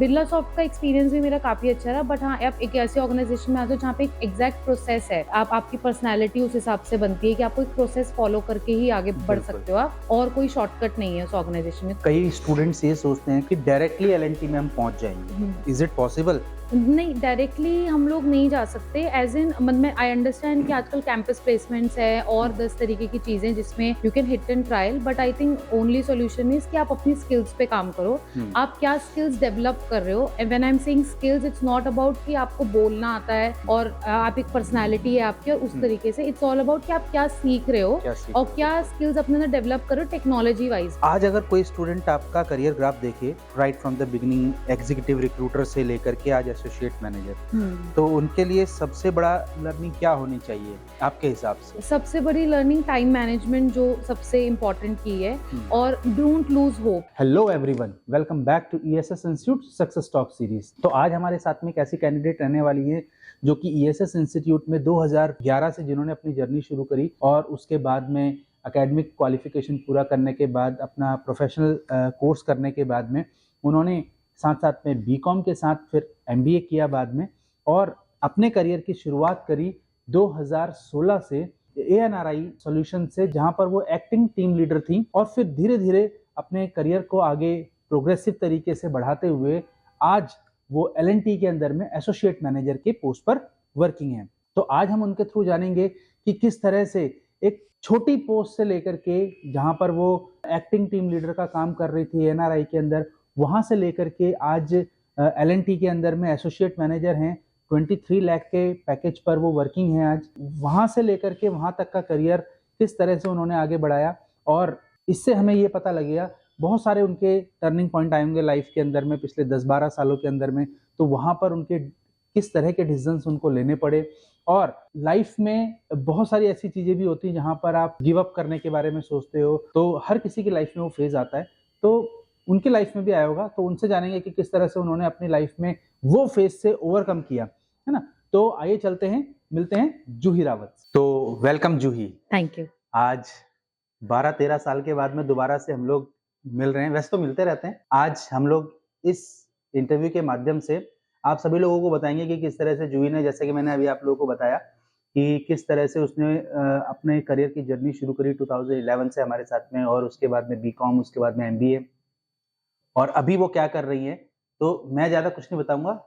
Birla soft का experience भी मेरा काफ़ी अच्छा रहा, बट हाँ, आप एक ऐसे ऑर्गेनाइजेशन में आते हो जहाँ पे एक एग्जैक्ट प्रोसेस है। आपकी पर्सनैलिटी उस हिसाब से बनती है कि आपको एक प्रोसेस फॉलो करके ही आगे बढ़ बिल्कुल। सकते हो आप, और कोई शॉर्टकट नहीं है उस ऑर्गेनाइजेशन में। कई स्टूडेंट्स ये सोचते हैं कि डायरेक्टली एलएनटी में हम पहुंच जाएंगे। Is it possible? नहीं, डायरेक्टली हम लोग नहीं जा सकते, एज़ इन मन में आई अंडरस्टैंड कि आजकल कैंपस प्लेसमेंट्स है और 10 तरीके की चीज़ें जिसमें you can hit and trial, but I think only solution is कि आप अपनी स्किल्स पे काम करो। आप क्या स्किल्स डेवलप कर रहे हो, and when I am saying skills, it's not about कि आपको बोलना आता है और आप एक पर्सनैलिटी है आपकी और उस तरीके से, इट्स ऑल अबाउट कि आप क्या सीख रहे हो और क्या स्किल्स अपने अंदर डेवलप करो टेक्नोलॉजी वाइज। आज अगर कोई स्टूडेंट आपका करियर ग्राफ देखे, right from the beginning executive recruiter से लेकर के आज एसोसिएट मैनेजर, तो उनके लिए सबसे बड़ा लर्निंग क्या होनी चाहिए आपके हिसाब से? सबसे बड़ी लर्निंग टाइम मैनेजमेंट जो सबसे इम्पोर्टेंट की है, और don't lose hope. Hello everyone, welcome back to ESS institute success talk series. तो आज हमारे साथ में एक ऐसी कैंडिडेट रहने वाली है जो कि ईएसएस इंस्टीट्यूट में 2011 से जिन्होंने अपनी जर्नी शुरू करी और उसके बाद में एकेडमिक क्वालिफिकेशन पूरा करने के बाद अपना प्रोफेशनल कोर्स करने के बाद में उन्होंने साथ साथ में बीकॉम के साथ फिर एमबीए किया बाद में, और अपने करियर की शुरुआत करी 2016 से एएनआरआई सॉल्यूशन से, जहां पर वो एक्टिंग टीम लीडर थी, और फिर धीरे धीरे अपने करियर को आगे प्रोग्रेसिव तरीके से बढ़ाते हुए आज वो एलएनटी के अंदर में एसोसिएट मैनेजर के पोस्ट पर वर्किंग है। तो आज हम उनके थ्रू जानेंगे कि किस तरह से एक छोटी पोस्ट से लेकर के, जहां पर वो एक्टिंग टीम लीडर का काम कर रही थी एएनआरआई के अंदर, वहां से लेकर के आज एलएनटी के अंदर में एसोसिएट मैनेजर हैं। 23 लाख के पैकेज पर वो वर्किंग है आज। वहां से लेकर के वहां तक का करियर किस तरह से उन्होंने आगे बढ़ाया, और इससे हमें ये पता लगेगा बहुत सारे उनके टर्निंग पॉइंट आएंगे लाइफ के अंदर में पिछले 10-12 सालों के अंदर में, तो वहां पर उनके किस तरह के डिसीजंस उनको लेने पड़े। और लाइफ में बहुत सारी ऐसी चीजें भी होती हैं जहां पर आप गिव अप करने के बारे में सोचते हो, तो हर किसी की लाइफ में वो फेज आता है, तो उनकी लाइफ में भी आया होगा। तो उनसे जानेंगे कि किस तरह से उन्होंने अपनी लाइफ में वो फेज से ओवरकम किया, है ना। तो आइए चलते हैं, मिलते हैं जूही रावत। तो वेलकम जूही। Thank you. आज 12-13 साल के बाद में दोबारा से हम लोग मिल रहे हैं, वैसे तो मिलते रहते हैं। आज हम लोग इस इंटरव्यू के माध्यम से आप सभी लोगों को बताएंगे कि किस तरह से जूही ने, जैसे कि मैंने अभी आप लोगों को बताया कि किस तरह से उसने अपने करियर की जर्नी शुरू करी 2011 से हमारे साथ में, और उसके बाद में बीकॉम, उसके बाद में एमबीए, और अभी वो क्या कर रही है। तो मैं ज्यादा कुछ नहीं बताऊंगा,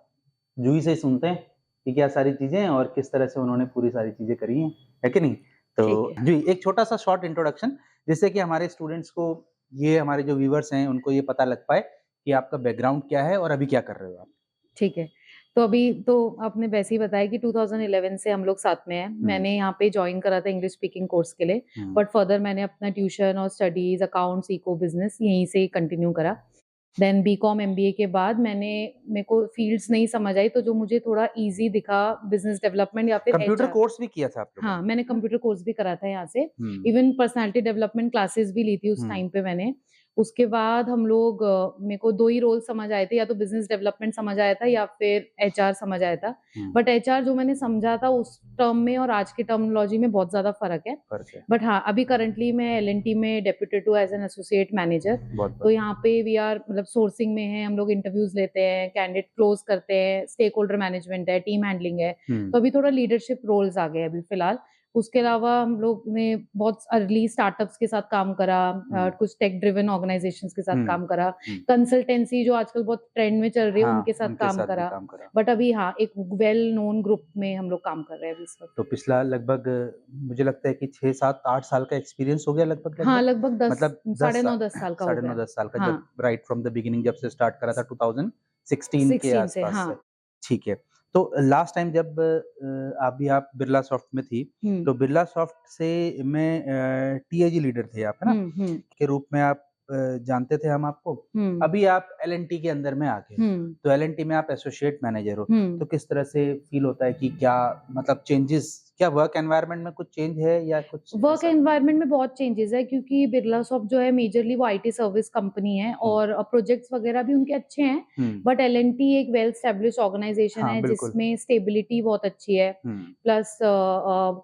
जूही से ही सुनते हैं कि क्या सारी चीजें हैं और किस तरह से उन्होंने पूरी सारी चीजें करी हैं, है कि नहीं। तो जी, एक छोटा सा शॉर्ट इंट्रोडक्शन, जिससे कि हमारे स्टूडेंट्स को, ये हमारे जो व्यूवर्स हैं, उनको ये पता लग पाए कि आपका बैकग्राउंड क्या है और अभी क्या कर रहे हो आप। ठीक है। तो अभी तो आपने वैसे ही बताया कि 2011 से हम लोग साथ में हैं। मैंने यहाँ पे जॉइन करा था इंग्लिश स्पीकिंग कोर्स के लिए, बट फर्दर मैंने अपना ट्यूशन और स्टडीज, अकाउंट्स, इको बिजनेस यहीं से कंटिन्यू करा। देन बीकॉम एमबीए के बाद मेरे को फील्ड्स नहीं समझ आई, तो जो मुझे थोड़ा इजी दिखा, बिजनेस डेवलपमेंट या फिर कंप्यूटर एचआर। कोर्स भी किया था आप लोगों हाँ, ने? मैंने कंप्यूटर कोर्स भी करा था यहाँ से। इवन पर्सनैलिटी डेवलपमेंट क्लासेस भी ली थी उस टाइम पे मैंने। उसके बाद हम लोग मेरे को 2 ही रोल समझ आए थे, या तो बिज़नेस डेवलपमेंट समझ आया था या फिर एचआर समझ आया था। बट एचआर जो मैंने समझा था उस टर्म में और आज की टर्मिनोलॉजी में बहुत ज़्यादा फ़र्क है। बट हाँ, अभी करंटली मैं एलएनटी में डेप्यूटेड हूँ एज़ एन एसोसिएट मैनेजर। तो यहाँ पे वी आर मतलब सोर्सिंग में है, हम लोग इंटरव्यूज़ लेते हैं, कैंडिडेट क्लोज़ करते हैं, स्टेक होल्डर मैनेजमेंट है, टीम हैंडलिंग है। तो अभी थोड़ा लीडरशिप रोल्स आ गए अभी फिलहाल। उसके अलावा हम लोग ने बहुत अर्ली स्टार्टअप्स के साथ काम करा, कुछ टेक ड्रिवन ऑर्गेनाइजेशंस के साथ काम करा, कंसल्टेंसी जो आजकल बहुत ट्रेंड में चल रही है, उनके साथ काम करा। बट अभी हाँ, एक वेल नोन ग्रुप में हम लोग काम कर रहे हैं अभी इस वक्त। तो पिछला लगभग मुझे लगता है कि 6, 7, 8 साल का एक्सपीरियंस हो गया लगभग। हाँ, लगभग 10, मतलब 9.5 10 साल का हो गया। 10 साल का, हाँ, जब राइट फ्रॉम द बिगिनिंग जब से स्टार्ट करा था 2016 के 16 से आसपास हाँ। से। ठीक है। तो लास्ट टाइम जब अभी आप बिरला सॉफ्ट में थी, तो बिरला सॉफ्ट से में टीएजी लीडर थे आप, है ना, के रूप में आप जानते थे हम आपको। अभी आप एलएनटी के अंदर में आ गए, तो एलएनटी में आप एसोसिएट मैनेजर हो, तो किस तरह से फील होता है कि क्या मतलब चेंजेस क्या वर्क एनवायरनमेंट में कुछ चेंज है या कुछ वर्क ऐसा? एनवायरनमेंट में बहुत चेंजेस है क्योंकि बिरला सॉफ्ट जो है मेजरली वो आईटी सर्विस कंपनी है और प्रोजेक्ट्स वगैरह भी उनके अच्छे हैं, बट एल&टी एक वेल स्टैब्लिश्ड ऑर्गेनाइजेशन हाँ, है बिल्कुल। जिसमें स्टेबिलिटी बहुत अच्छी है, प्लस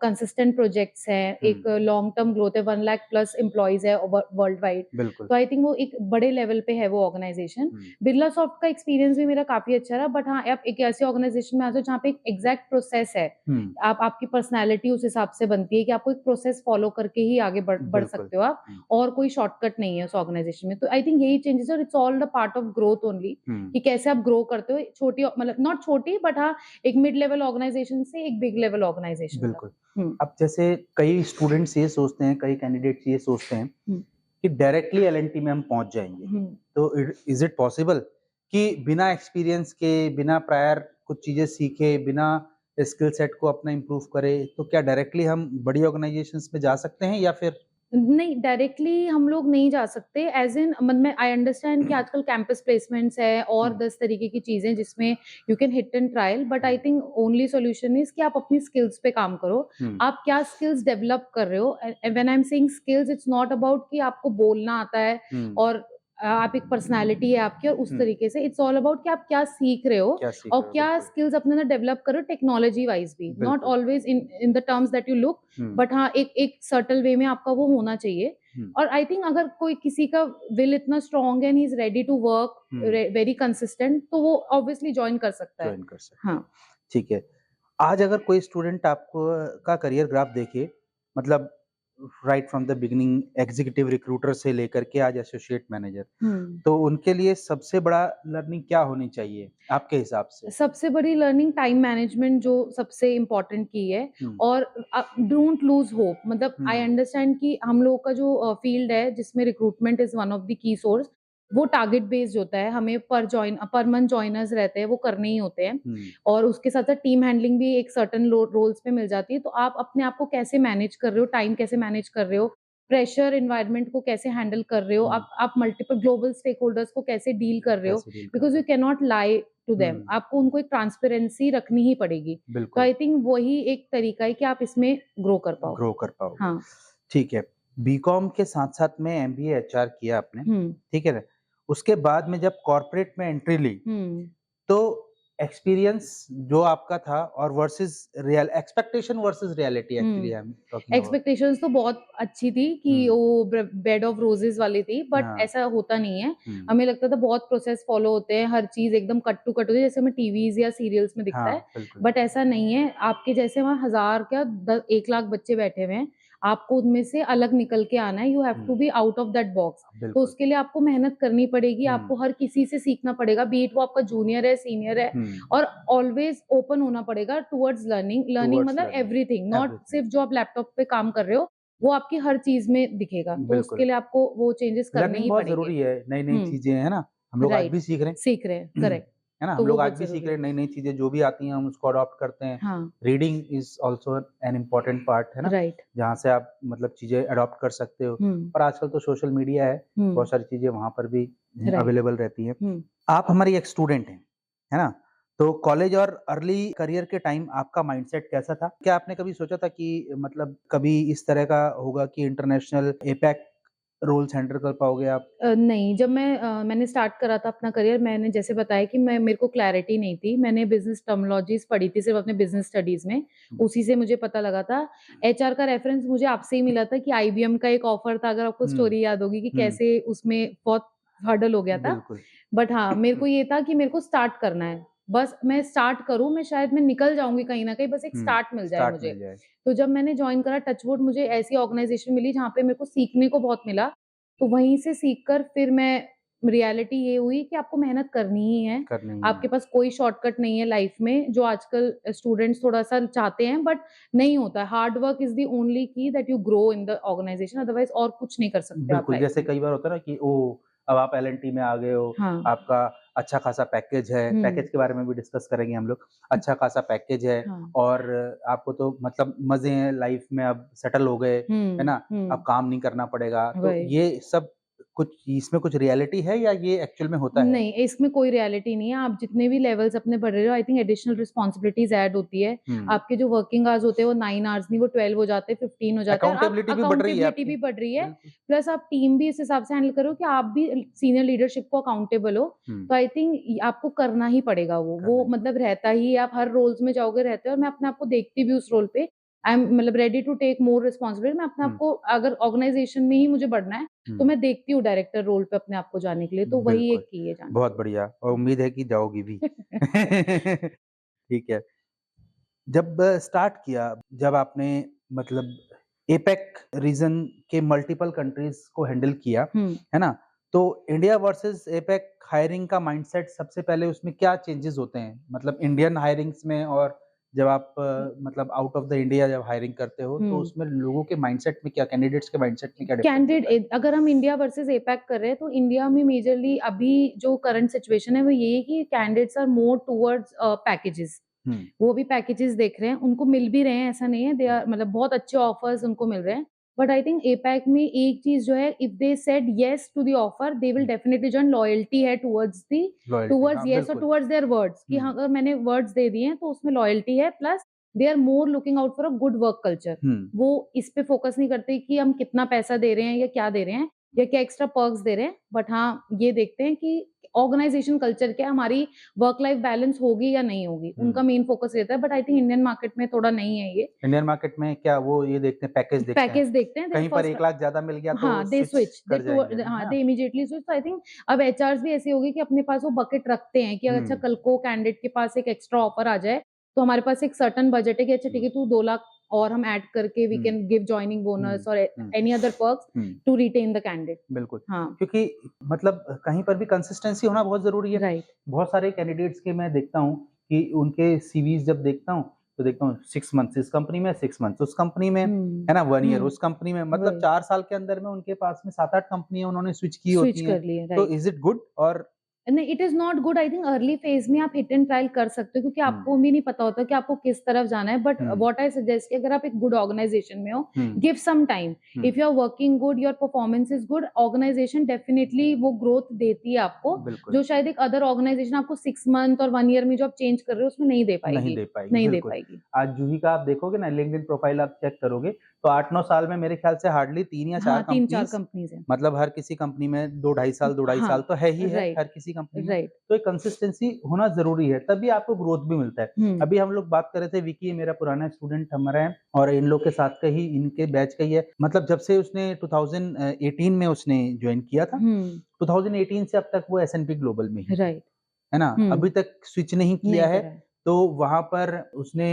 कंसिस्टेंट प्रोजेक्ट्स हैं, एक लॉन्ग टर्म ग्रोथ है, 1 लाख प्लस एम्प्लॉयज है वर्ल्ड वाइड। बिल्कुल। तो आई थिंक वो एक बड़े लेवल पे है वो ऑर्गेनाइजेशन। बिरला सॉफ्ट का एक्सपीरियंस भी मेरा काफी अच्छा रहा, बट हाँ आप एक ऐसी ऑर्गेनाइजेशन में आते हो जहाँ पे एक एग्जैक्ट प्रोसेस है, आपकी पर्सनैलिटी उस हिसाब से बनती है कि आपको एक प्रोसेस फॉलो करके ही आगे बढ़ बिल्कुल। सकते हो आप, और कोई शॉर्टकट नहीं है उस ऑर्गेनाइजेशन में। तो आई थिंक यही चेंजेस है और it's all the part of growth only, कि कैसे आप ग्रो करते हो छोटी, मतलब नॉट छोटी बट हाँ एक मिड लेवल ऑर्गेनाइजेशन से एक बिग लेवल ऑर्गेनाइजेशन बिल्कुल। तक। अब जैसे कई स्टूडेंट्स ये सोचते हैं, कई कैंडिडेट्स ये सोचते हैं कि डायरेक्टली एल&टी में हम पहुंच जाएंगे, तो इज इट पॉसिबल कि बिना एक्सपीरियंस के, बिना प्रायर कुछ चीजें सीखे, बिना स्किल सेट को अपना इम्प्रूव करे, तो क्या डायरेक्टली हम बड़ी ऑर्गेनाइजेशंस में जा सकते हैं या फिर? नहीं, डायरेक्टली हम लोग नहीं जा सकते, एज़ इन मतलब मैं आई अंडरस्टैंड कि आजकल कैंपस प्लेसमेंट्स है और 10 तरीके की चीज़ें जिसमें you can hit and trial, but I think only solution is कि आप अपनी स्किल्स पे काम करो। आप क्या स्किल्स डेवलप कर रहे हो, when I am saying skills it's not about कि आपको बोलना आता है और आप एक पर्सनैलिटी है आपकी और उस तरीके से, इट्स ऑल अबाउट कि आप क्या सीख रहे हो क्या सीख और रहे हो, क्या बिल्कुल। स्किल्स अपने अंदर डेवलप करो टेक्नोलॉजी वाइज भी, नॉट बिल्कुल। Always in the terms that you look, but हाँ एक सर्टल वे में आपका वो होना चाहिए। और आई थिंक अगर कोई किसी का विल इतना स्ट्रांग है and he is ready to work very consistent, तो वो ऑब्वियसली ज्वाइन कर सकता है। ज्वाइन कर सकते हैं। हाँ। ठीक है। आज अगर कोई स्टूडेंट आपको का करियर ग्राफ देखे, मतलब right from the beginning executive recruiter से लेकर के आज एसोसिएट मैनेजर, तो उनके लिए सबसे बड़ा लर्निंग क्या होनी चाहिए आपके हिसाब से? सबसे बड़ी लर्निंग टाइम मैनेजमेंट जो सबसे इम्पोर्टेंट की है, और डोंट लूज होप, मतलब आई अंडरस्टैंड कि हम लोगों का जो फील्ड है जिसमें recruitment is one of the key source, वो टारगेट बेस्ड होता है, हमें पर मंथ जॉइनर्स रहते हैं, वो करने ही होते हैं, और उसके साथ साथ टीम हैंडलिंग भी एक सर्टन रोल्स पे मिल जाती है। तो आप अपने आप को कैसे मैनेज कर रहे हो, टाइम कैसे मैनेज कर रहे हो, प्रेशर एनवायरनमेंट को कैसे हैंडल कर रहे हो, आप मल्टीपल ग्लोबल स्टेक होल्डर्स को कैसे डील कर रहे हो, because you can not lie to them, आपको उनको एक ट्रांसपेरेंसी रखनी ही पड़ेगी। तो आई थिंक वही एक तरीका है कि आप इसमें ग्रो कर पाओ। हाँ। ठीक है। बीकॉम के साथ साथ में एमबीए एचआर किया आपने, ठीक है ना? उसके बाद में जब कॉर्पोरेट में एंट्री ली, तो एक्सपीरियंस जो आपका था और versus real expectation versus reality, actually I am talking about. Expectations तो बहुत अच्छी थी कि वो बेड ऑफ रोजेस वाली थी, बट ऐसा होता नहीं है। हमें लगता था बहुत प्रोसेस फॉलो होते हैं, हर चीज एकदम कट टू कट होती है जैसे हमें टीवीज या सीरियल्स में दिखता है, बट ऐसा नहीं है। आपके जैसे वहाँ 1000 क्या 1 लाख बच्चे बैठे हुए हैं, आपको उनमें से अलग निकल के आना है, you have to be out of that box. तो उसके लिए आपको मेहनत करनी पड़ेगी, आपको हर किसी से सीखना पड़ेगा, बीट वो आपका जूनियर है, सीनियर है, और ऑलवेज ओपन होना पड़ेगा टुवर्ड्स लर्निंग मतलब एवरीथिंग, नॉट सिर्फ जो आप लैपटॉप पे काम कर रहे हो वो आपकी हर चीज में दिखेगा। तो उसके लिए आपको वो चेंजेस करने ही बहुत पड़ेंगे। जरूरी है, नई नई चीजें, है ना? हम लोग आज भी सीख रहे हैं, करेक्ट, है ना? तो हम वो लोग आज बहुत भी सीख जरूरी रहे है। हैं, नई नई चीजें जो भी आती हैं हम उसको अडॉप्ट करते हैं। हाँ। Reading is also an important part, है ना? राइट। जहाँ से आप मतलब चीजें अडॉप्ट कर सकते हो। और आजकल तो सोशल मीडिया है, बहुत सारी चीजें वहां पर भी अवेलेबल रहती हैं। आप हमारी एक स्टूडेंट हैं, है ना? तो कॉलेज और अर्ली करियर के टाइम आपका माइंडसेट कैसा था? क्या आपने कभी सोचा था कि मतलब कभी इस तरह का होगा कि इंटरनेशनल एपेक रोल्स हैंडल कर पाओगे आप? नहीं, जब मैंने स्टार्ट करा था अपना करियर, मैंने जैसे बताया कि मेरे को क्लैरिटी नहीं थी, मैंने बिजनेस टर्मिनोलॉजीज पढ़ी थी सिर्फ अपने बिजनेस स्टडीज में, उसी से मुझे पता लगा था। एचआर का रेफरेंस मुझे आपसे ही मिला था कि आईबीएम का एक ऑफर था, अगर आपको स्टोरी याद होगी कि कैसे उसमें बहुत हर्डल हो गया था। बट हाँ, मेरे को ये था कि मेरे को स्टार्ट करना है, बस मैं स्टार्ट करूं, मैं शायद मैं निकल जाऊंगी कहीं ना कहीं, बस एक स्टार्ट मिल जाए मुझे। तो जब मैंने ज्वाइन करा टचवुड, मुझे ऐसी ऑर्गेनाइजेशन मिली जहाँ पे मेरे को सीखने को बहुत मिला, तो वहीं से सीखकर फिर मैं रियलिटी ये हुई कि आपको मेहनत करनी ही है, आपके पास कोई शॉर्टकट नहीं है लाइफ में, जो आजकल स्टूडेंट्स थोड़ा सा चाहते हैं बट नहीं होता है। Hard work is the only key that you grow in the organization, otherwise और कुछ नहीं कर सकते आप बिल्कुल, लाइफ जैसे में। कई बार होता है ना कि अब आप एल&टी में आ गए हो, हाँ। आपका अच्छा खासा पैकेज है, पैकेज के बारे में भी डिस्कस करेंगे हम लोग। अच्छा खासा पैकेज है, हाँ। और आपको तो मतलब मज़े हैं लाइफ में, अब सेटल हो गए, है ना? अब काम नहीं करना पड़ेगा। तो वही। ये सब कुछ इसमें कुछ रियलिटी है या ये एक्चुअल में होता है? नहीं, इसमें कोई रियलिटी नहीं है। आप जितने भी लेवल्स अपने बढ़ रहे हो, I think additional responsibilities add होती है। आपके जो वर्किंग आवर्स होते हैं वो 9 आवर्स नहीं, वो 12 हो जाते हैं, 15 हो जाते हैं, और आप अकाउंटेबिलिटी भी बढ़ रही है अकाउंटेबिलिटी आपकी। भी बढ़ रही है। बिल्कुल। प्लस आप टीम भी इस हिसाब से हैंडल करो कि आप भी सीनियर लीडरशिप को अकाउंटेबल हो। तो आई थिंक आपको करना ही पड़ेगा वो मतलब रहता ही है। आप हर रोल्स में जाओगे, रहते हो, और मैं अपने आप को देखती भी उस रोल पे। आई एम मतलब ready to take more responsibility. मैं अपने आप को, अगर ऑर्गेनाइजेशन में ही मुझे बढ़ना है, तो मैं देखती हूँ डायरेक्टर रोल पे अपने आप को जाने के लिए, तो वही बिल्कुल, एक की है जाना। बहुत बढ़िया और उम्मीद है कि जाओगी भी। ठीक है। जब स्टार्ट किया, जब आपने मतलब एपेक रीजन के मल्टीपल कंट्रीज को हैंडल किया, हुँ। है ना? तो इंडिया वर्सेस एपेक हायरिंग का माइंडसेट सबसे पहले उसमें क्या चेंजेस होते हैं? मतलब इंडियन हायरिंग्स में और जब आप मतलब आउट ऑफ द इंडिया जब हायरिंग करते हो, तो हुँ। उसमें लोगों के माइंडसेट में क्या कैंडिडेट्स के माइंडसेट में क्या डिफरेंस होता है? अगर हम इंडिया वर्सेस एपैक कर रहे हैं, तो इंडिया में मेजरली अभी जो करंट सिचुएशन है वो ये है कि candidates are more towards packages. हुँ, वो भी पैकेजेस देख रहे हैं, उनको मिल भी रहे हैं, ऐसा नहीं है, दे आर मतलब बहुत अच्छे ऑफर्स उनको मिल रहे हैं। बट आई थिंक एपैक में एक चीज़ जो है, if they said yes to the offer, they will hmm, definitely join. Loyalty है लॉयल्टी टुवर्ड्स हाँ, येस और बिल्कुल। टुवर्ड्स देयर वर्ड्स, कि हाँ, हुँ, अगर मैंने वर्ड्स दे दिए हैं तो उसमें लॉयल्टी है, plus they are more looking out for a good work culture. हुँ, वो इस पे फोकस नहीं करते कि हम कितना पैसा दे रहे हैं या क्या दे रहे हैं या क्या एक्स्ट्रा पर्क्स दे रहे हैं, बट हाँ, ये देखते हैं कि ऑर्गेनाइजेशन कल्चर क्या है, हमारी वर्क लाइफ बैलेंस होगी या नहीं होगी, हुँ। उनका मेन फोकस रहता है। But I think Indian market में थोड़ा नहीं है ये। इंडियन मार्केट में क्या वो ये देखते हैं पैकेज देखते हैं? पैकेज देखते हैं, दे कहीं पर फर्स्ट 1 लाख ज़्यादा मिल गया तो हाँ, दे स्विच स्विच दे कर टू जाएँगे, है हाँ, ना? दे इमीडिएटली स्विच। तो आई थिंक अब एचआर्स भी ऐसी होगी कि अपने पास वो बकेट रखते हैं कि अच्छा, हुँ, कल को कैंडिडेट के पास एक एक्स्ट्रा ऑफर आ जाए, तो हमारे पास एक सर्टेन बजट है कि अच्छा ठीक हुँ, है, तू 2 लाख और हम ऐड करके we hmm, can give joining hmm, bonus और hmm, any other perks hmm, to retain the candidate. बिल्कुल। हाँ, क्योंकि मतलब कहीं पर भी कंसिस्टेंसी होना बहुत ज़रूरी है। राइट। बहुत सारे कैंडिडेट्स के मैं देखता हूँ कि उनके सीवीज़ जब देखता हूँ, तो देखता हूँ 6 मंथ्स इस कंपनी में, 6 मंथ्स उस कंपनी में, हुँ, है ना? 1 ईयर हुँ, उस कंपनी में, मतलब वही, 4 साल के अंदर में उनके पास में 7-8 कंपनियाँ उन्होंने स्विच की स्विच होती हैं। कर लिए, तो राइट। इज़ इट गुड और नहीं, it is not good. I think early phase में आप हिट एंड ट्रायल कर सकते हो, क्योंकि हुँ, आपको भी नहीं पता होता कि आपको किस तरफ जाना है। But hmm, what I suggest कि अगर आप एक गुड ऑर्गेनाइजेशन में हो, hmm, give some time. Hmm, if you are working good, your performance is good, organization definitely वो ग्रोथ देती है आपको, बिल्कुल। जो शायद एक अदर ऑर्गेनाइजेशन आपको 6 मंथ और 1 ईयर में जो आप चेंज कर रहे हो, उसमें नहीं दे नहीं पाएगी, दे पाएगी, नहीं दे बिल्कुल। पाएगी। आज जूही का आप देखोगे ना लिंक्डइन प्रोफाइल आप चेक करोगे, तो 8-9 साल में मेरे ख़्याल से हार्डली 3 या 4 हाँ, 3-4 कंपनीज़ कंपनीज़ हैं। मतलब हर किसी कंपनी में 2 ढाई साल, 2 ढाई हाँ, साल तो है ही है राइट, हर किसी कंपनी में। राइट। तो एक कंसिस्टेंसी होना ज़रूरी है, तभी आपको ग्रोथ भी मिलता है। हुँ, अभी हम लोग बात कर रहे थे, विकी मेरा पुराना स्टूडेंट हमारा है और इन लोग के साथ का ही इनके बैच का ही है। मतलब जब से उसने 2018 में उसने जॉइन किया था, हुँ, 2018 से अब तक वो एस&पी ग्लोबल में ही है। राइट। है ना? हुँ, अभी तक स्विच नहीं किया नहीं है, करा है। तो वहाँ पर उसने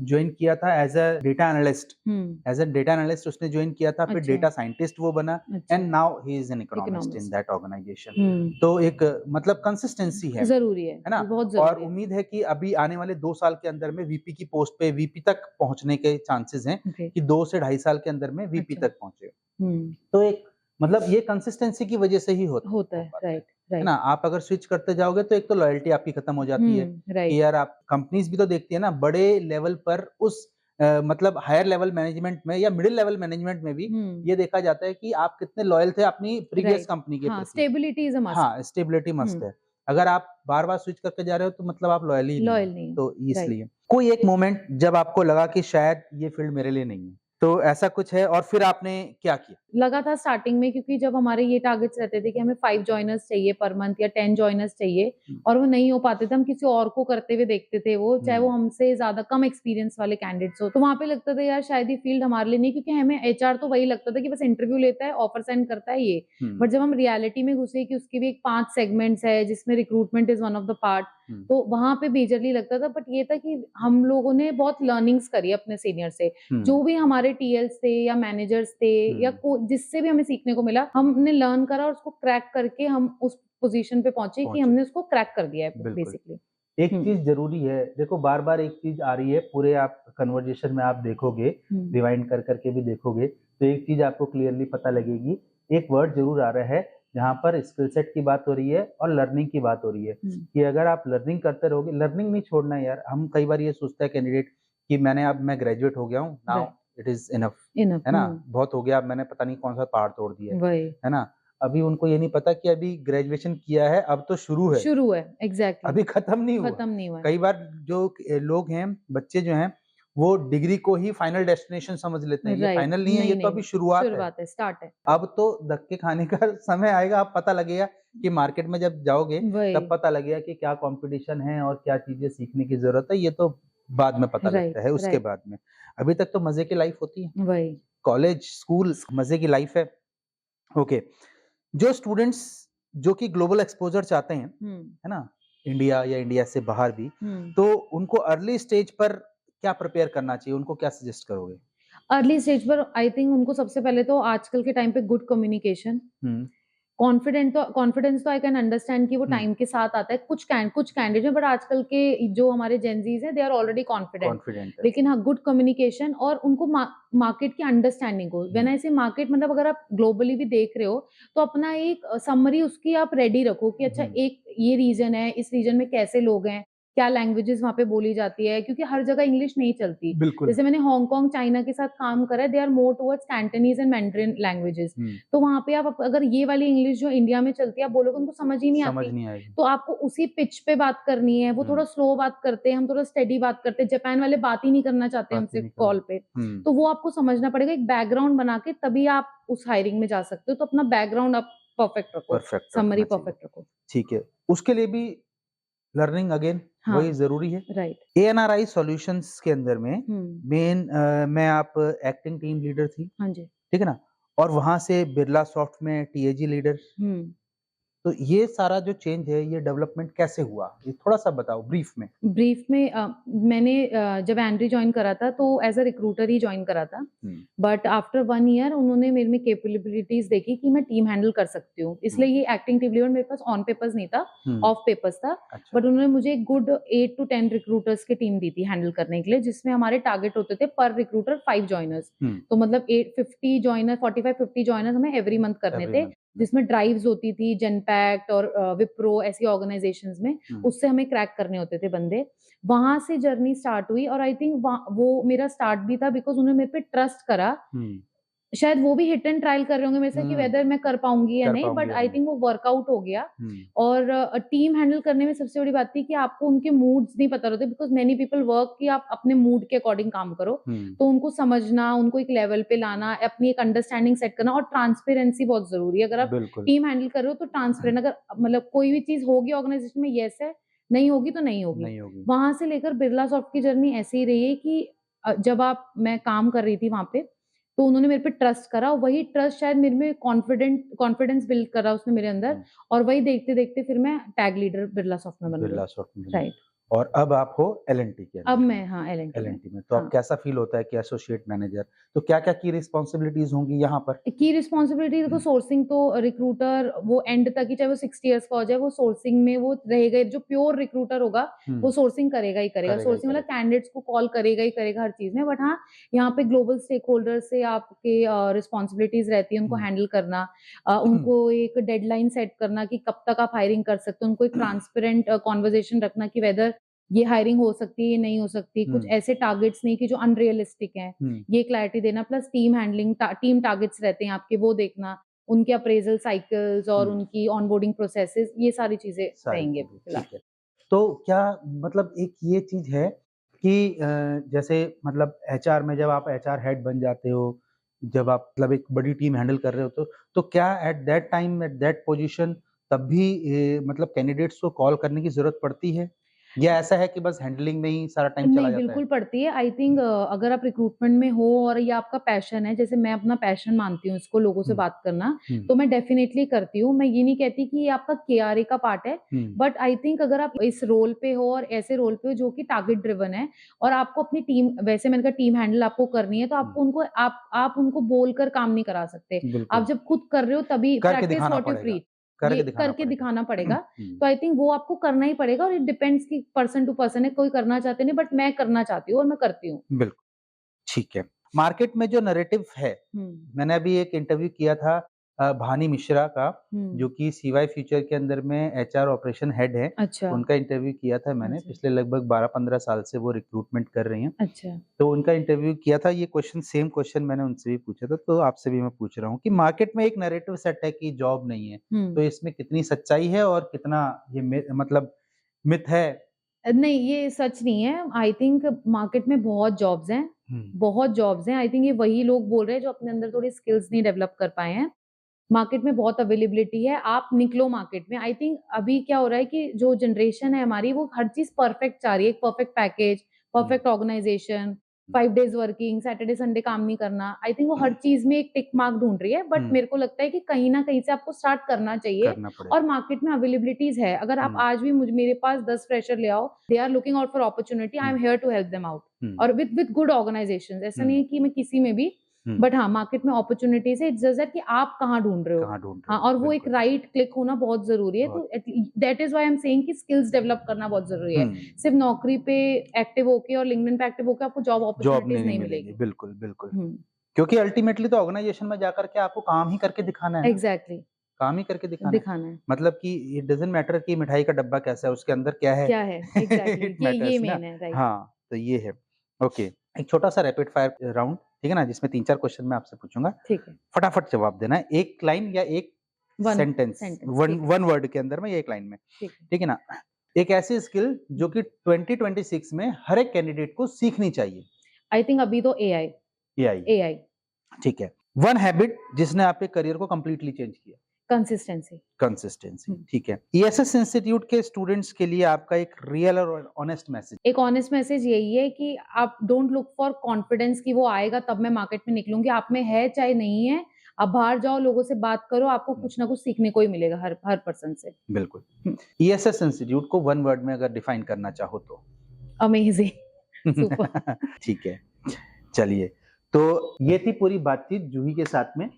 जॉइन किया था as a data analyst. Hmm, as a data analyst उसने जॉइन किया था, फिर अच्छा, डेटा साइंटिस्ट वो बना अच्छा। And now he is an economist in economist. That organization. हुँ, तो एक मतलब कंसिस्टेंसी ज़रूरी है ना? ये बहुत और ज़रूरी है। उम्मीद है कि अभी आने वाले 2 साल के अंदर में वीपी की पोस्ट पे वीपी तक पहुँचने के चांसेज़ हैं ग्रेट, कि 2 से ढाई साल के अंदर में वीपी अच्छा। तक पहुँचे। हुँ, तो एक मतलब ये कंसिस्टेंसी की वजह से ही होता हो है, पाता राइट, है ना? राइट। आप अगर स्विच करते जाओगे तो एक तो लॉयल्टी आपकी खत्म हो जाती है राइट, कि यार आप कंपनीज़ भी तो देखती है ना बड़े लेवल पर उस मतलब हायर लेवल मैनेजमेंट में या मिडल लेवल मैनेजमेंट में भी हुँ, ये देखा जाता है कि आप कितने लॉयल थे अपनी प्रीवियस राइट। कंपनी के हाँ, प्रति। Stability is a must. हाँ, स्टेबिलिटी मस्ट हुँ, है। अगर आप बार-बार स्विच करके जा रहे हो तो मतलब आप लॉयल ही नहीं हो, लॉयल नहीं हो, तो राइट। इसलिए। कोई एक मोमेंट जब आपको लगा कि शायद ये फील्ड मेरे लिए नहीं है, तो ऐसा कुछ है और फिर आपने क्या किया? लगा था स्टार्टिंग में, क्योंकि जब हमारे ये टारगेट्स रहते थे कि हमें 5 जॉइनर्स चाहिए पर मंथ या 10 जॉइनर्स चाहिए, हुँ, और वो नहीं हो पाते थे, हम किसी और को करते हुए देखते थे वो, चाहे वो हुँ, हमसे ज़्यादा कम एक्सपीरियंस वाले कैंडिडेट्स हो। तो वहाँ पे लगता था यार शायद ये फील्ड हमारे लिए नहीं, क्योंकि हमें एचआर तो वही लगता था कि बस इंटरव्यू लेता है, ऑफर सेंड करता है ये। हुँ, बट जब हम रियलिटी में घुसे कि उसके भी एक 5 सेगमेंट्स है जिसमें recruitment is one of the part, हुँ, तो वहाँ पे मेजरली लगता था। बट ये था कि हम लोगों ने बहुत लर्निंग्स करी अपने सीनियर से। हुँ, जो भी हमारे टीएल्स थे या मैनेजर्स थे या हुँ, जिससे भी हमें सीखने को मिला, हमने लर्न करा और उसको क्रैक करके हम उस पोज़ीशन पे पहुँचे कि पहुँचे। हमने उसको क्रैक कर दिया है बिल्कुल। बेसिकली। एक हुँ, चीज़ ज़रूरी है, देखो बार-बार एक चीज़ आ रही है, पूरे आप कन्वर्सेशन में आप देखोगे, हुँ, रिवाइंड कर के भी देखोगे, तो एक चीज़ आपको क्लियरली पता लगेगी, एक वर्ड ज़रूर आ रहा है, जहाँ पर स्किल सेट की बात हो रही है और लर्निंग की बात हो रही है, हुँ, कि अगर आप लर्निंग करते रहोगे लर्निंग नहीं छोड़ना है यार। हम कई बार ये सोचता है कैंडिडेट कि मैं ग्रेजुएट हो गया हूँ, now right, it is enough, enough. है ना? हुँ, बहुत हो गया, अब मैंने पता नहीं कौन-सा पहाड़ तोड़ दिया वही। है ना? अभी उनको ये नहीं पता कि अभी ग्रेजुएशन किया है, अब तो शुरू है, शुरू है, एग्जैक्टली, अभी खत्म नहीं हुआ। खत्म नहीं हुआ है। कई बार जो लोग हैं, बच्चे जो हैं, वो डिग्री को ही फाइनल डेस्टिनेशन समझ लेते हैं। ये राइट, फाइनल नहीं है, ये नहीं तो अभी नहीं, शुरुआत है। शुरुआत है, स्टार्ट है। अब तो धक्के खाने का समय आएगा, अब पता लगेगा कि मार्केट में जब जाओगे तब वही, पता लगेगा कि क्या कंपटीशन है और क्या चीजें सीखने की जरूरत है। ये तो बाद में पता राइट, लगता है, उसके राइट, बाद में। अभी तक तो मजे की लाइफ होती है, वही। कॉलेज, स्कूल मजे की लाइफ है। ओके, जो स्टूडेंट्स जो कि ग्लोबल एक्सपोजर चाहते हैं, है ना, इंडिया या इंडिया से बाहर भी, तो उनको अर्ली स्टेज पर क्या प्रिपेयर करना चाहिए, उनको क्या सजेस्ट करोगे? अर्ली स्टेज पर आई थिंक उनको सबसे पहले तो आजकल के टाइम पे गुड कम्युनिकेशन, हम्म कॉन्फिडेंस तो आई कैन अंडरस्टैंड कि वो हम्म टाइम के साथ आता है। कुछ कैंडिडेट हैं, बट आजकल के जो हमारे जेनजीज हैं, they are already confident. Confident है। लेकिन हाँ, गुड कम्युनिकेशन और उनको मार्केट की अंडरस्टैंडिंग हो। व्हेन आई से मार्केट, मतलब अगर आप ग्लोबली भी देख रहे हो तो अपना एक समरी उसकी आप रेडी रखो कि अच्छा, एक ये रीजन है, इस रीजन में कैसे लोग हैं, क्या लैंग्वेजेस वहाँ पे बोली जाती है, क्योंकि हर जगह इंग्लिश नहीं चलती। बिल्कुल। जैसे मैंने हांगकांग, चाइना के साथ काम करा है, they are more towards Cantonese and Mandarin languages. तो वहाँ पे आप अगर ये वाली इंग्लिश जो इंडिया में चलती है, आप बोलोगे उनको समझ ही नहीं समझ आती। नहीं आएगी। तो आपको उसी पिच पे बात करनी है। वो थोड़ा स्लो बात करते हैं, हम थोड़ा स्टेडी बात करते हैं। जापान वाले बात ही नहीं करना चाहते बात ही हमसे नहीं करना। कॉल पे। तो वो आपको समझना पड़ेगा, एक बैकग्राउंड बना के तभी आप उस हायरिंग में जा सकते हो। तो अपना बैकग्राउंड आप परफेक्ट रखो, परफेक्ट समरी रखना चाहिए। परफेक्ट रखो। ठीक है, उसके लिए भी लर्निंग अगेन हाँ, वही जरूरी है। राइट। एएनआरआई सॉल्यूशंस के अंदर में मेन में आप एक्टिंग टीम लीडर थी, हाँ जी। ठीक है ना, और वहां से बिरला सॉफ्ट में टीएजी लीडर। तो ये सारा जो चेंज है, ये डेवलपमेंट कैसे हुआ, ये थोड़ा सा बताओ ब्रीफ में। ब्रीफ में मैंने जब एंड्री ज्वाइन करा था तो एज अ रिक्रूटर ही ज्वाइन करा था। बट आफ्टर 1 ईयर उन्होंने मेरे में कैपेबिलिटीज देखी कि मैं टीम हैंडल कर सकती हूँ। इसलिए ये एक्टिंग टीम लीडर मेरे पास ऑन पेपर्स नहीं था, ऑफ पेपर्स था। अच्छा। बट उन्होंने मुझे एक गुड 8 to 10 रिक्रूटर्स की टीम दी थी हैंडल करने के लिए, जिसमें हमारे टारगेट होते थे पर रिक्रूटर 5 जॉइनर्स। तो मतलब 50 जॉइनर, 45-50 जॉइनर्स हमें एवरी मंथ करने थे, जिसमें ड्राइव्स होती थी जेनपैक्ट और विप्रो ऐसी ऑर्गेनाइजेशंस में। उससे हमें क्रैक करने होते थे बंदे। वहां से जर्नी स्टार्ट हुई और आई थिंक वो मेरा स्टार्ट भी था बिकॉज उन्होंने मेरे पे ट्रस्ट करा। शायद वो भी हिट एंड ट्रायल कर रहे होंगे मेरे से कि वेदर मैं कर पाऊंगी या नहीं, बट आई थिंक वो वर्कआउट हो गया। और टीम हैंडल करने में सबसे बड़ी बात थी कि आपको उनके मूड्स नहीं पता होते, बिकॉज मेनी पीपल वर्क कि आप अपने मूड के अकॉर्डिंग काम करो। तो उनको समझना, उनको एक लेवल पे लाना, अपनी एक अंडरस्टैंडिंग सेट करना, और ट्रांसपेरेंसी बहुत जरूरी है। अगर आप टीम हैंडल कर रहे हो तो ट्रांसपेरेंट, अगर मतलब कोई भी चीज होगी ऑर्गेनाइजेशन में, यस है, नहीं होगी तो नहीं होगी। वहां से लेकर बिरला सॉफ्ट की जर्नी ऐसी ही रही है कि जब मैं काम कर रही थी वहां पे, तो उन्होंने मेरे पे ट्रस्ट करा। वही ट्रस्ट शायद मेरे में कॉन्फिडेंस बिल्ड करा उसने मेरे अंदर, और वही देखते देखते फिर मैं टैग लीडर बिरला सॉफ्ट में बन गई। राइट। और अब आप हो एलएनटी के अंदर। अब मैं, हाँ, एलएनटी में। तो अब कैसा फील होता है कि एसोसिएट मैनेजर, तो क्या क्या की रिस्पॉन्सिबिलिटीज होंगी यहाँ पर? की रिस्पॉन्सिबिलिटी देखो, सोर्सिंग तो रिक्रूटर वो एंड तक ही, चाहे वो 60 इयर्स का हो जाए, वो सोर्सिंग में वो रहेगा। जो प्योर रिक्रूटर होगा वो सोर्सिंग करेगा ही करेगा। सोर्सिंग मतलब कैंडिडेट्स को कॉल करेगा ही करेगा हर चीज में। बट हाँ, यहाँ पे ग्लोबल स्टेक होल्डर से आपके रिस्पॉन्सिबिलिटीज रहती है, उनको हैंडल करना, उनको एक डेडलाइन सेट करना कि कब तक आप हायरिंग कर सकते हो, उनको एक ट्रांसपेरेंट कॉन्वर्जेशन रखना कि वेदर ये हायरिंग हो सकती है, ये नहीं हो सकती, कुछ ऐसे टारगेट्स नहीं कि जो अनरियलिस्टिक हैं, ये क्लैरिटी देना। Plus team handling, team targets रहते हैं आपके, वो देखना, उनके अप्रेजल साइकिल्स और उनकी ऑनबोर्डिंग प्रोसेसेस, ये सारी चीजें रहेंगे। ठीक है। तो क्या मतलब एक ये चीज है कि जैसे मतलब एचआर में जब आप एचआर हेड बन जाते हो, जब आप मतलब एक बड़ी टीम हैंडल कर रहे हो, तो क्या at that time, at that position, तब भी मतलब कैंडिडेट्स को कॉल करने की जरूरत पड़ती है, या ऐसा है कि बस हैंडलिंग में ही सारा टाइम चला नहीं, जाता है? बिल्कुल पड़ती है। आई थिंक अगर आप रिक्रूटमेंट में हो और ये आपका पैशन है, जैसे मैं अपना पैशन मानती हूँ इसको, लोगों से बात करना, तो मैं डेफिनेटली करती हूँ। मैं ये नहीं कहती कि ये आपका केआरए का पार्ट है, बट आई थिंक अगर आप इस रोल पे हो और ऐसे रोल पे हो जो कि टारगेट ड्रिवन है, और आपको अपनी टीम, वैसे मैंने कहा टीम हैंडल आपको करनी है, तो आपको उनको आप उनको बोलकर काम नहीं करा सकते। आप जब खुद कर रहे हो तभी प्रैक्टिस व्हाट यू प्रीच, ये करके दिखाना पड़ेगा। तो आई थिंक वो आपको करना ही पड़ेगा, और इट डिपेंड्स कि पर्सन टू पर्सन है, कोई करना चाहते नहीं, बट मैं करना चाहती हूँ और मैं करती हूँ। बिल्कुल, ठीक है। मार्केट में जो नैरेटिव है, मैंने अभी एक इंटरव्यू किया था भानी मिश्रा का, जो कि CY फ्यूचर के अंदर में HR ऑपरेशन हेड है। अच्छा उनका इंटरव्यू किया था मैंने। अच्छा पिछले लगभग 12-15 साल से वो रिक्रूटमेंट कर रही हैं। अच्छा तो उनका इंटरव्यू किया था। ये सेम क्वेश्चन मैंने उनसे भी पूछा था, तो आपसे भी मैं पूछ रहा हूँ कि मार्केट में एक नैरेटिव सेट है कि जॉब नहीं है, तो इसमें कितनी सच्चाई है और कितना ये मतलब मिथ है? नहीं, ये सच नहीं है। आई थिंक मार्केट में बहुत जॉब्स हैं, बहुत जॉब्स हैं। आई थिंक ये वही लोग बोल रहे हैं जो अपने अंदर थोड़ी स्किल्स नहीं डेवलप कर पाए हैं। मार्केट में बहुत अवेलेबिलिटी है, आप निकलो मार्केट में। आई थिंक अभी क्या हो रहा है कि जो जनरेशन है हमारी, वो हर चीज़ परफेक्ट चाह रही है, एक perfect package, perfect organization, 5 days working, Saturday Sunday काम नहीं करना। आई थिंक वो हर चीज़ में एक टिक मार्क ढूँढ रही है, बट मेरे को लगता है कि कहीं न कहीं से आपको स्टार्ट करना चाहिए करना पड़ेगा। और मार्केट में अवेलेबिलिटीज़ है। अगर आप आज भी मेरे पास 10 फ्रेशर ले आओ, they are looking out for opportunity, I am here to help them out और विद गुड ऑर्गेनाइजेशंस। ऐसा नहीं है कि मैं किसी में भी, बट हाँ, मार्केट में अपॉर्च्युनिटीज़ है। इट्स जस्ट दैट कि आप कहाँ ढूँढ रहे हो। कहाँ ढूँढ रहे हाँ, हो? और वो एक बिल्कुल। राइट क्लिक होना बहुत ज़रूरी है। तो that is why I am saying कि स्किल्स डेवलप करना बहुत ज़रूरी है। सिर्फ नौकरी पे एक्टिव होके और लिंक्डइन पे एक्टिव होके आपको जॉब जॉब अपॉर्च्युनिटीज़ नहीं नहीं मिलेंगी। मिलेगी। बिल्कुल, बिल्कुल। हुँ, क्योंकि अल्टीमेटली तो ऑर्गेनाइजेशन में जाकर के आपको काम ही करके दिखाना है ना। एग्ज़ैक्टली काम ही करके दिखाना है। दिखाना है। मतलब कि इट डज़न्ट मैटर कि मिठाई का डब्बा कैसा है, उसके अंदर क्या है। क्या है? एग्ज़ैक्टली इट ये मैटर्स ना। मेन है, राइट। हाँ, तो ये है। ओके, एक छोटा-सा रैपिड फायर राउंड, ठीक है ना? जिसमें 3-4 क्वेश्चन मैं आपसे पूछूँगा। ठीक है। फटाफट जवाब देना है। एक लाइन या एक 1 सेंटेंस, सेंटेंस वन ठीक है, वन वर्ड के अंदर में या एक लाइन में, ठीक है। ठीक है ना? एक ऐसी स्किल जो कि 2026 में हर एक कैंडिडेट को सीखनी चाहिए। आई थिंक अभी तो एआई एआई, एआई ठीक है। वन हैबिट जिसने आपके करियर को कंप्लीटली चेंज किया। कंसिस्टेंसी। कंसिस्टेंसी, हुँ। ठीक है। ईएसएस इंस्टीट्यूट के स्टूडेंट्स के लिए आपका एक रियल और ऑनेस्ट मैसेज। एक ऑनेस्ट मैसेज यही है कि आप डोंट लुक फॉर कॉन्फिडेंस कि वो आएगा तब मैं मार्केट में निकलूँगी। आप में है चाहे नहीं है, आप बाहर जाओ, लोगों से बात करो, आपको कुछ ना कुछ सीखने को ही मिलेगा हर पर्सन से। बिल्कुल। हुँ, ईएसएस इंस्टीट्यूट को वन वर्ड में अगर डिफाइन करना चाहो तो? Amazing super. ठीक है, चलिए। तो ये थी पूरी बातचीत जूही के साथ में।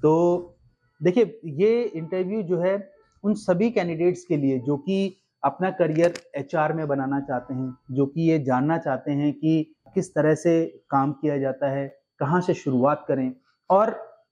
तो देखिए, ये इंटरव्यू जो है उन सभी कैंडिडेट्स के लिए जो कि अपना करियर एचआर में बनाना चाहते हैं, जो कि ये जानना चाहते हैं कि किस तरह से काम किया जाता है, कहाँ से शुरुआत करें और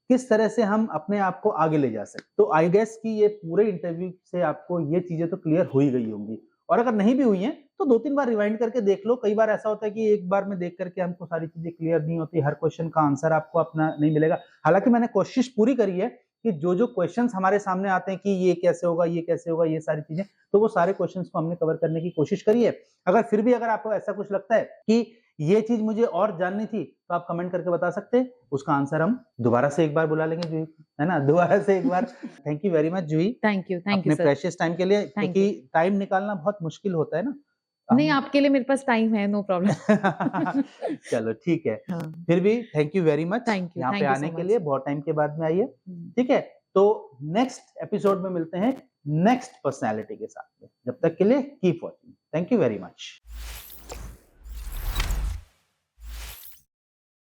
किस तरह से हम अपने आप को आगे ले जा सकते। तो आई गेस कि ये पूरे इंटरव्यू से आपको ये चीज़ें तो क्लियर हो ही गई होंगी और अगर नहीं भी हुई हैं तो 2-3 बार रिवाइंड करके देख लो। कई बार ऐसा होता है कि एक बार में देख करके हमको सारी चीज़ें क्लियर नहीं होती, हर क्वेश्चन का आंसर आपको अपना नहीं मिलेगा। हालाँकि मैंने कोशिश पूरी करी है कि जो-जो क्वेश्चंस हमारे सामने आते हैं कि ये कैसे होगा, ये कैसे होगा, ये सारी चीज़ें, तो वो सारे क्वेश्चंस को हमने कवर करने की कोशिश करी है। अगर फिर भी अगर आपको ऐसा कुछ लगता है कि ये चीज़ मुझे और जाननी थी, तो आप कमेंट करके बता सकते हैं। उसका आंसर हम दोबारा से एक बार बुला लेंगे जूही, है ना? दोबारा से एक बार। Thank you very much Juhi, thank you अपने सर। प्रेशियस टाइम के लिए, थैंक क्योंकि यू। टाइम निकालना बहुत मुश्किल होता है ना। नहीं, हम आपके लिए मेरे पास टाइम है, नो प्रॉब्लम। चलो ठीक है। हाँ, फिर भी थैंक यू वेरी मच यहाँ पे थैंक यू आने सो के मच। लिए, बहुत टाइम के बाद में आई है। हुँ। ठीक है? तो नेक्स्ट एपिसोड में मिलते हैं नेक्स्ट पर्सनैलिटी के साथ में। जब तक के लिए keep watching. Thank you very much.